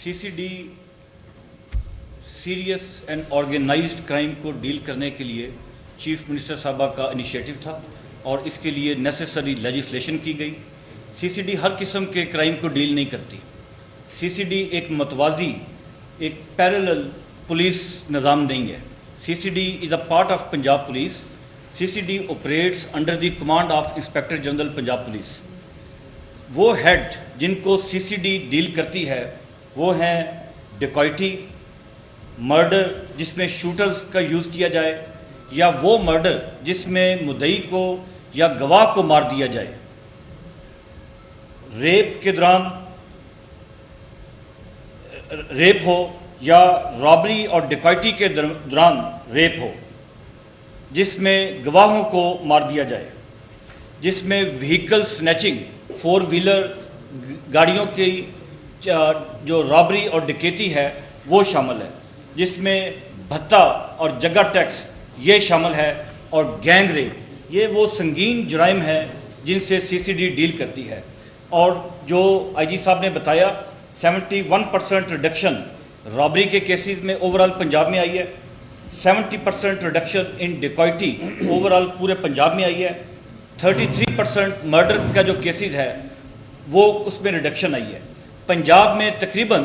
CCD serious and organised crime को deal करने के लिए चीफ मिनिस्टर साहबा का इनिशिएटिव था और इसके लिए नेसेसरी लेजिस्लेशन की गई। सीसीडी हर किस्म के क्राइम को डील नहीं करती। सीसीडी एक मतवाजी, एक पैरेलल पुलिस निज़ाम नहीं है। CCD is a part of Punjab police. CCD operates under the command of inspector general Punjab police. वो हेड जिनको सीसीडी डील करती है वो हैं डिकॉइटी, मर्डर जिसमें शूटर्स का यूज़ किया जाए, या वो मर्डर जिसमें मुद्दई को या गवाह को मार दिया जाए, रेप के दौरान रेप हो या रॉबरी और डिकॉइटी के दौरान रेप हो, जिसमें गवाहों को मार दिया जाए, जिसमें व्हीकल स्नैचिंग, फोर व्हीलर गाड़ियों की जो रॉबरी और डकैती है वो शामिल है, जिसमें भत्ता और जगह टैक्स ये शामिल है, और गैंग रेप, ये वो संगीन जुराइम हैं जिनसे सीसीडी डील करती है। और जो आईजी साहब ने बताया 71% रिडक्शन रॉबरी के केसेस में ओवरऑल पंजाब में आई है, 70% रिडक्शन इन डिकॉइटी ओवरऑल पूरे पंजाब में आई है, 33% मर्डर का जो केसेस है वो उसमें रिडक्शन आई है। पंजाब में तकरीबन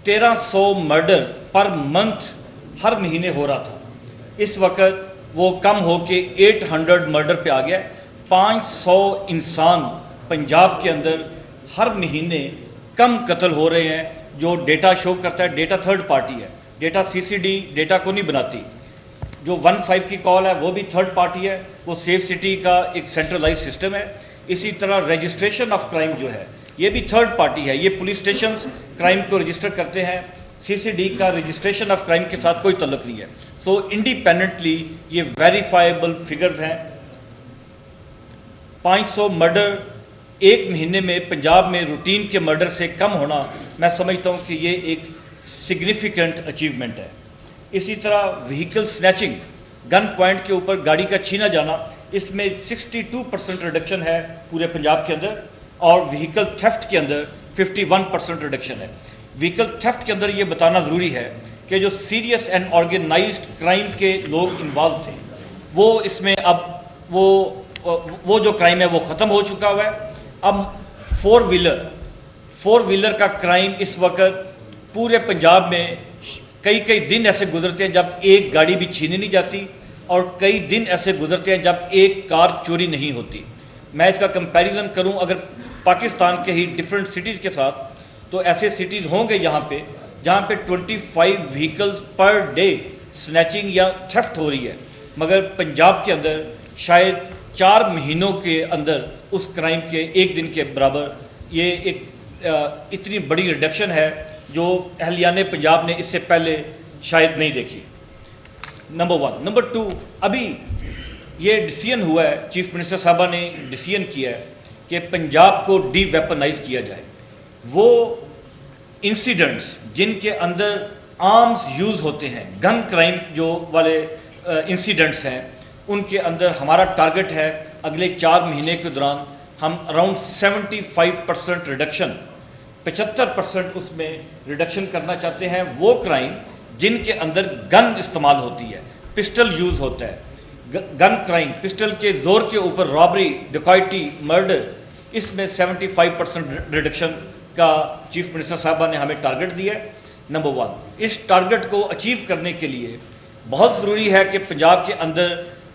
1300 मर्डर पर मंथ हर महीने हो रहा था। इस वक्त वो कम हो के 800 मर्डर पे आ गया। 500 इंसान पंजाब के अंदर हर महीने कम कत्ल हो रहे हैं, जो डेटा शो करता है। डेटा थर्ड पार्टी है, डेटा सीसीडी डेटा को नहीं बनाती। जो 15 की कॉल है वो भी थर्ड पार्टी है, वो सेफ सिटी का एक सेंट्रलाइज सिस्टम है। इसी तरह रजिस्ट्रेशन ऑफ क्राइम जो है ये भी थर्ड पार्टी है, ये पुलिस स्टेशन क्राइम को रजिस्टर करते हैं। सीसीडी का रजिस्ट्रेशन ऑफ क्राइम के साथ कोई तल्लुक नहीं है। सो इंडिपेंडेंटली ये वेरीफाइबल फिगर्स हैं। 500 मर्डर एक महीने में पंजाब में रूटीन के मर्डर से कम होना, मैं समझता हूँ कि ये एक सिग्निफिकेंट अचीवमेंट है। इसी तरह व्हीकल स्नैचिंग, गन पॉइंट के ऊपर गाड़ी का छीना जाना, इसमें 62% रिडक्शन है पूरे पंजाब के अंदर, और व्हीकल थेफ्ट के अंदर 51% रिडक्शन है। व्हीकल थेफ्ट के अंदर ये बताना ज़रूरी है कि जो सीरियस एंड ऑर्गेनाइज्ड क्राइम के लोग इन्वॉल्व थे वो इसमें अब वो जो क्राइम है वो ख़त्म हो चुका हुआ है। अब फोर व्हीलर का क्राइम इस वक्त पूरे पंजाब में कई दिन ऐसे गुजरते हैं जब एक गाड़ी भी छीनी नहीं जाती, और कई दिन ऐसे गुजरते हैं जब एक कार चोरी नहीं होती। मैं इसका कंपैरिजन करूं अगर पाकिस्तान के ही डिफरेंट सिटीज़ के साथ, तो ऐसे सिटीज़ होंगे जहां पे 25 व्हीकल्स पर डे स्नैचिंग या थेफ्ट हो रही है, मगर पंजाब के अंदर शायद 4 महीनों के अंदर उस क्राइम के एक दिन के बराबर ये एक इतनी बड़ी रिडक्शन है जो अहलियाने पंजाब ने इससे पहले शायद नहीं देखी। नंबर 1। नंबर 2, अभी ये डिसीजन हुआ है, चीफ मिनिस्टर साहबा ने डिसीजन किया है कि पंजाब को डी वेपनाइज किया जाए। वो इंसिडेंट्स जिनके अंदर आर्म्स यूज़ होते हैं, गन क्राइम जो वाले इंसिडेंट्स हैं, उनके अंदर हमारा टारगेट है अगले 4 महीने के दौरान हम अराउंड 75% रिडक्शन, 75% उसमें रिडक्शन करना चाहते हैं। वो क्राइम जिनके अंदर गन इस्तेमाल होती है, पिस्टल यूज़ होता है, गन क्राइम, पिस्टल के ज़ोर के ऊपर रॉबरी, डिकॉइटी, मर्डर, इसमें 75% रिडक्शन का चीफ मिनिस्टर साहबा ने हमें टारगेट दिया है। नंबर 1, इस टारगेट को अचीव करने के लिए बहुत ज़रूरी है कि पंजाब के अंदर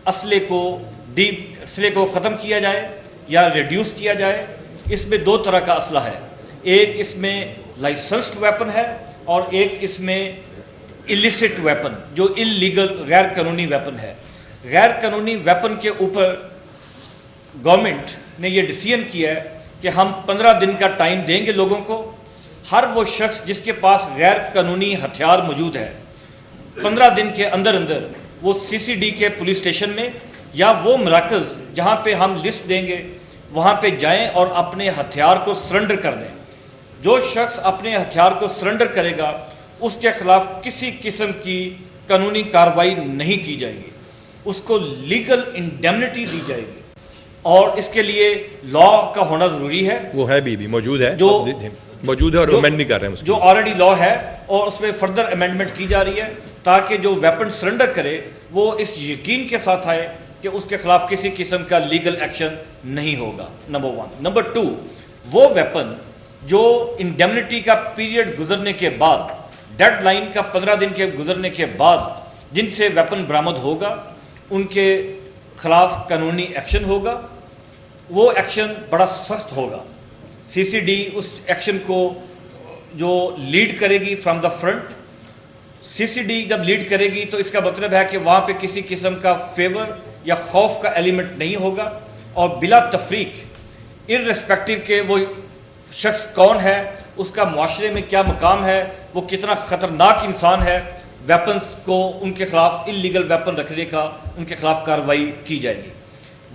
असले को ख़त्म किया जाए या रिड्यूस किया जाए। इसमें 2 तरह का असला है, एक इसमें लाइसेंस्ड वेपन है और एक इसमें इलिसिट वेपन, जो इलीगल गैर कानूनी वेपन है। गैर कानूनी वेपन के ऊपर गवर्नमेंट ने ये डिसीजन किया है कि हम 15 दिन का टाइम देंगे लोगों को। हर वो शख्स जिसके पास गैर कानूनी हथियार मौजूद है, 15 दिन के अंदर अंदर वो सीसीडी के पुलिस स्टेशन में या वो मराकज़ जहाँ पे हम लिस्ट देंगे वहाँ पे जाएं और अपने हथियार को सरेंडर कर दें। जो शख्स अपने हथियार को सरेंडर करेगा उसके खिलाफ किसी किस्म की कानूनी कार्रवाई नहीं की जाएगी, उसको लीगल इंडेमनिटी दी जाएगी। और इसके लिए लॉ का होना ज़रूरी है, वो है भी मौजूद है। जो موجود ہے اور امینڈ نہیں کر رہے ہیں، جو آلریڈی لا ہے، اور اس میں فردر امینڈمنٹ کی جا رہی ہے تاکہ جو ویپن سرنڈر کرے وہ اس یقین کے ساتھ آئے کہ اس کے خلاف کسی قسم کا لیگل ایکشن نہیں ہوگا، نمبر 1۔ نمبر 2، وہ ویپن جو انڈیمنٹی کا پیریڈ گزرنے کے بعد، ڈیڈ لائن کا 15 دن کے گزرنے کے بعد جن سے ویپن برآمد ہوگا ان کے خلاف قانونی ایکشن ہوگا، وہ ایکشن بڑا سخت ہوگا۔ سی سی ڈی اس ایکشن کو جو لیڈ کرے گی from the front, C C D جب لیڈ کرے گی تو اس کا مطلب ہے کہ وہاں پہ کسی قسم کا فیور یا خوف کا ایلیمنٹ نہیں ہوگا، اور بلا تفریق ارریسپیکٹو کہ وہ شخص کون ہے، اس کا معاشرے میں کیا مقام ہے، وہ کتنا خطرناک انسان ہے، ویپنز کو ان کے خلاف انلیگل ویپن رکھنے کا ان کے خلاف کارروائی کی جائے گی۔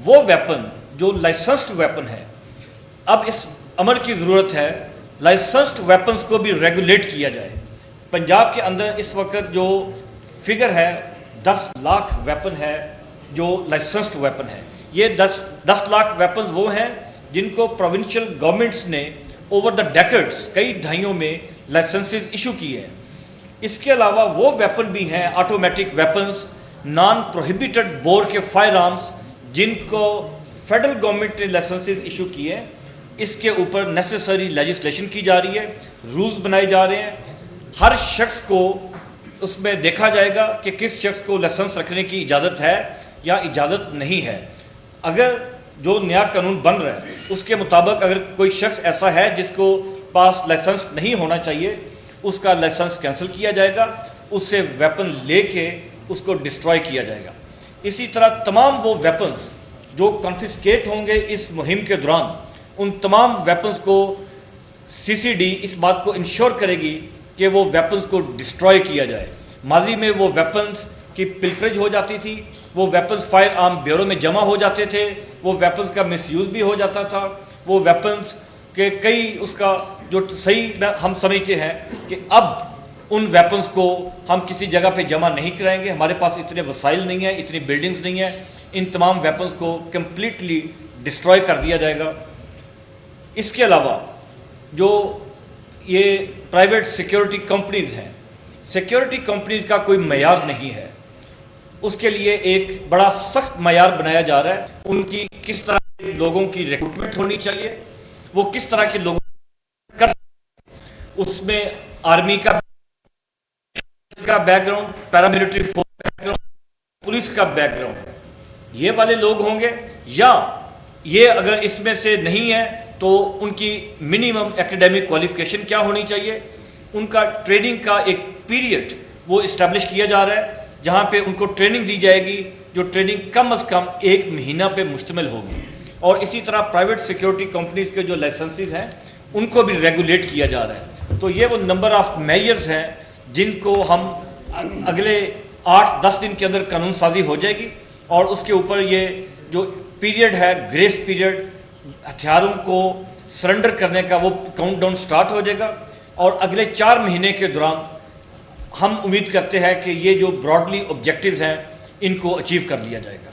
وہ ویپن جو لائسنسڈ ویپن ہے، اب اس امر کی ضرورت ہے لائسنسڈ ویپنز کو بھی ریگولیٹ کیا جائے۔ پنجاب کے اندر اس وقت جو فگر ہے 10 لاکھ ویپن ہے جو لائسنسڈ ویپن ہے۔ یہ 10 لاکھ ویپنز وہ ہیں جن کو پروونشل گورنمنٹس نے اوور دا ڈیکڈز کئی دہائیوں میں لائسنسز ایشو کیے ہیں۔ اس کے علاوہ وہ ویپن بھی ہیں automatic weapons, non prohibited bore کے فائر آرمز جن کو فیڈرل گورنمنٹ نے لائسنسز ایشو کیے ہیں۔ اس کے اوپر نیسیسری لیجسلیشن کی جا رہی ہے، رولز بنائے جا رہے ہیں۔ ہر شخص کو اس میں دیکھا جائے گا کہ کس شخص کو لائسنس رکھنے کی اجازت ہے یا اجازت نہیں ہے۔ اگر جو نیا قانون بن رہا ہے اس کے مطابق اگر کوئی شخص ایسا ہے جس کو پاس لائسنس نہیں ہونا چاہیے، اس کا لائسنس کینسل کیا جائے گا، اس سے ویپن لے کے اس کو ڈسٹروائے کیا جائے گا۔ اسی طرح تمام وہ ویپنز جو کنفسکیٹ ہوں گے اس مہم کے دوران، ان تمام ویپنز کو سی سی ڈی اس بات کو انشور کرے گی کہ وہ ویپنز کو ڈسٹروائے کیا جائے۔ ماضی میں وہ ویپنز کی پلفریج ہو جاتی تھی، وہ ویپنز فائر آرم بیورو میں جمع ہو جاتے تھے، وہ ویپنز کا مس یوز بھی ہو جاتا تھا، وہ ویپنز کے کئی اس کا جو صحیح ہم سمجھتے ہیں کہ اب ان ویپنز کو ہم کسی جگہ پہ جمع نہیں کرائیں گے، ہمارے پاس اتنے وسائل نہیں ہیں، اتنی بلڈنگز نہیں ہیں، ان تمام ویپنز کو کمپلیٹلی ڈسٹروائے کر دیا جائے گا۔ اس کے علاوہ جو یہ پرائیویٹ سیکیورٹی کمپنیز ہیں، سیکیورٹی کمپنیز کا کوئی معیار نہیں ہے، اس کے لیے ایک بڑا سخت معیار بنایا جا رہا ہے۔ ان کی کس طرح کے لوگوں کی ریکروٹمنٹ ہونی چاہیے، وہ کس طرح کے لوگوں کر، اس میں آرمی کا back ground, paramilitary force back ground, police کا بیک گراؤنڈ، یہ والے لوگ ہوں گے، یا یہ اگر اس میں سے نہیں ہے تو ان کی منیمم ایکیڈیمک کوالیفیکیشن کیا ہونی چاہیے۔ ان کا ٹریننگ کا ایک پیریڈ وہ اسٹیبلش کیا جا رہا ہے جہاں پہ ان کو ٹریننگ دی جائے گی، جو ٹریننگ کم از کم 1 مہینہ پہ مشتمل ہوگی۔ اور اسی طرح پرائیویٹ سیکیورٹی کمپنیز کے جو لائسنسز ہیں ان کو بھی ریگولیٹ کیا جا رہا ہے۔ تو یہ وہ نمبر آف میجرز ہیں جن کو ہم اگلے 8-10 دن کے اندر قانون سازی ہو جائے گی، اور اس کے اوپر یہ جو پیریڈ ہے گریس پیریڈ ہتھیاروں کو سرنڈر کرنے کا، وہ کاؤنٹ ڈاؤن سٹارٹ ہو جائے گا، اور اگلے 4 مہینے کے دوران ہم امید کرتے ہیں کہ یہ جو براڈلی آبجیکٹیوز ہیں ان کو اچیو کر لیا جائے گا۔